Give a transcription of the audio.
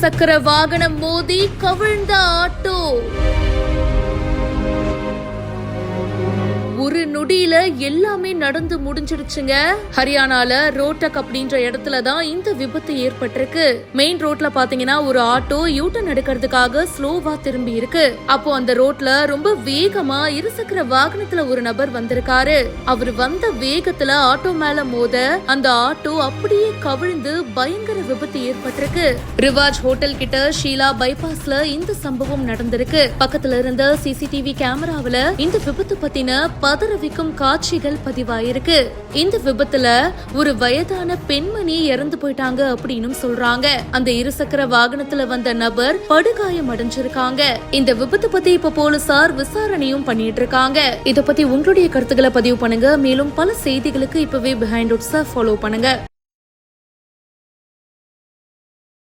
இருசக்கர வாகனம் மோதி கவிழ்ந்த ஆட்டோ. ஒரு நொடியில எல்லாமே நடந்து முடிஞ்சிடுச்சுங்க. ஹரியானால ரோட்டக் அப்படின்ற இடத்துல தான் இந்த விபத்து ஏற்பட்டிருக்கு. மெயின் ரோட்ல பாத்தீங்கன்னா ஒரு ஆட்டோ யூட்டன் எடுக்கிறதுக்காக ஸ்லோவா திரும்பி இருக்கு. அப்போ அந்த ரோட்ல ரொம்ப வேகமா இருசக்கர வாகனத்துல ஒரு நபர் வந்திருக்காரு. அவர் வந்த வேகத்துல ஆட்டோ மேல மோத அந்த ஆட்டோ அப்படியே கவிழ்ந்து பயங்கர விபத்து ஏற்பட்டிருக்கு. ரிவாஜ் ஹோட்டல் கிட்ட ஷீலா பைபாஸ்ல இந்த சம்பவம் நடந்திருக்கு. பக்கத்துல இருந்த சிசிடிவி கேமராவில இந்த விபத்து பத்தின பதறவிக்கும் காட்சிகள் பதிவாயிருக்கு. இந்த விபத்துல ஒரு வயதான பெண்மணி இறந்து போயிட்டாங்க அப்படின்னு சொல்றாங்க. அந்த இருசக்கர வாகனத்துல வந்த நபர் படுகாயம் அடைஞ்சிருக்காங்க. இந்த விபத்து பத்தி இப்ப போலீசார் விசாரணையும் பண்ணிட்டு இருக்காங்க. இத பத்தி உங்களுடைய கருத்துக்களை பதிவு பண்ணுங்க. மேலும் பல செய்திகளுக்கு இப்பவே பிஹைண்ட் ஃபாலோ பண்ணுங்க.